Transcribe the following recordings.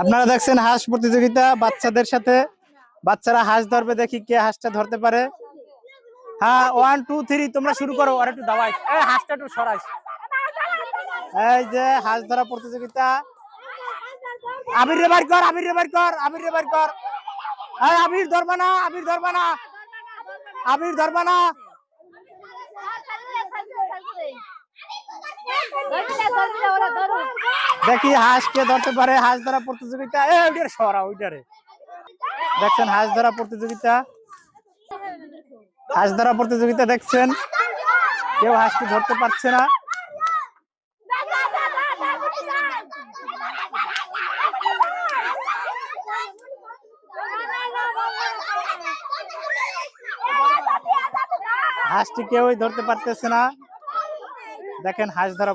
আপনারা দেখছেন হাঁস প্রতিযোগিতা বাচ্চাদের সাথে। বাচ্চারা হাঁস ধরবে, দেখি কে হাঁসটা ধরতে পারে। হ্যাঁ, 1 2 3 তোমরা শুরু করো। আর একটু দাবাই, এই হাঁসটা একটু সরাইস। এই যে হাঁস ধরা প্রতিযোগিতা। আবির রে বাইর কর, আবির রে বাইর কর, আবির রে বাইর কর। এই আবির ধরবা না, আবির ধরবা না, আবির ধরবা না। দেখি হাঁস কে ধরতে পারে। হাঁস ধরা প্রতিযোগিতা। এই ওইটারে সরা, ওইটারে। দেখছেন হাঁস ধরা প্রতিযোগিতা, হাঁস ধরা প্রতিযোগিতা দেখছেন। কেউ হাঁসকে ধরতে পারছে না। হাঁসটি কেউই ধরতে পারতেছে না। দেখেন হাঁস ধরা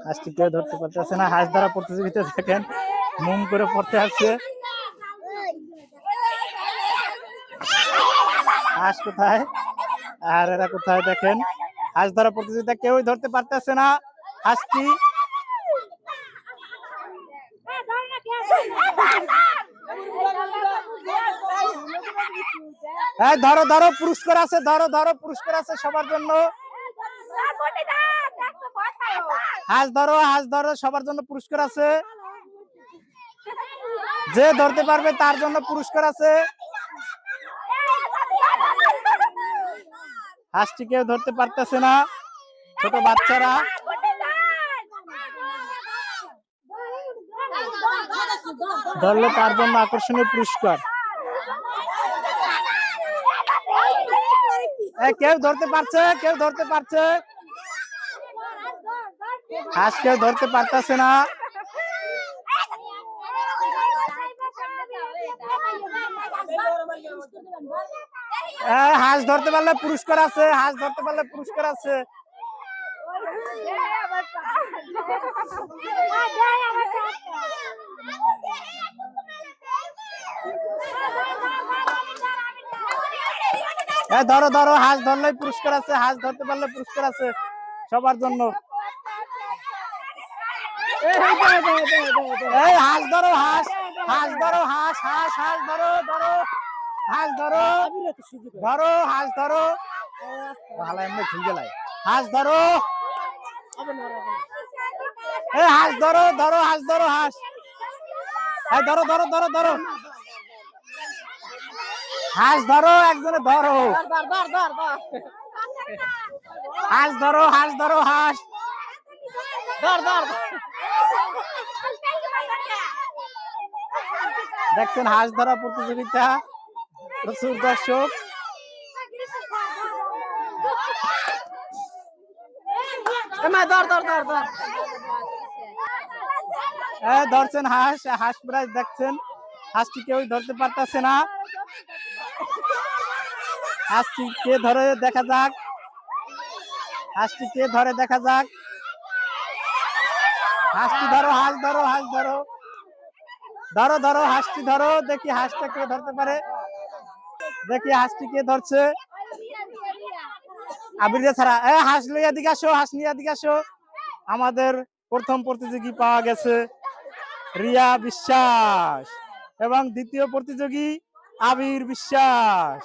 হাঁসটি কেউ ধরতে পারতেছে না। হাঁস ধরা প্রতিযোগিতা দেখেন মুম করে পড়তে আসছে। হাঁস কোথায় আর এরা কোথায়? দেখেন হাঁস ধরা প্রতিযোগিতা কেউই ধরতে পারতেছে না। হাঁসটি ধরো ধরো, পুরস্কার আছে, ধরো ধরো, পুরস্কার আছে সবার জন্য। হাঁস ধরো, হাঁস ধরো, সবার জন্য পুরস্কার আছে। যে ধরতে পারবে তার জন্য পুরস্কার আছে। হাঁসটি কেউ ধরতে পারতেছে না, ছোট বাচ্চারা। ধরলে তার জন্য আকর্ষণীয় পুরস্কার। কেউ ধরতে পারছে, কেউ ধরতে পারছে। হাঁস কেউ ধরতে পারতেছে না। হাঁস ধরতে পারলে পুরস্কার আছে, হাঁস ধরতে পারলে পুরস্কার আছে। ধরো ধরো, হাঁস ধরলে পুরস্কার আছে, হাঁস ধরতে পারলে পুরস্কার আছে সবার জন্য। এই হাঁস ধরো, হাঁস, হাঁস ধরো, হাঁস, হাঁস, হাঁস ধরো, ধরো, হাঁস ধরো, ধরো, হাঁস ধরো। ভালো এমনি ঠিক গেলাই। হাঁস ধরো, এই হাঁস ধরো, ধরো, হাঁস ধরো, হাঁস। এই ধরো ধরো ধরো ধরো, হাঁস ধরো, একজনে ধরো। হাঁস ধরো, হাঁস ধরো, হাঁস ধর ধর। দেখছেন হাঁস ধরা প্রতিযোগিতা, প্রচুর দর্শক। ধরছেন হাঁস, হাঁস প্রায় দেখছেন। হাঁসটি কেউ ধরতে পারতেছে না। হাঁসটি কে ধরে দেখা যাক, হাঁসটি কে ধরে দেখা যাক। হাঁসটি ধরো, হাঁস ধরো, হাঁস ধরো, ধরো ধরো, হাঁসটি ধরো। দেখি হাঁসটা কে ধরতে পারে। দেখি হাঁসটি কে ধরছে। আবির ছাড়া। হাঁস লইয়া দিকে আসো, হাঁস নিয়ে দিকে আসো। আমাদের প্রথম প্রতিযোগী পাওয়া গেছে রিয়া বিশ্বাস এবং দ্বিতীয় প্রতিযোগী আবির বিশ্বাস।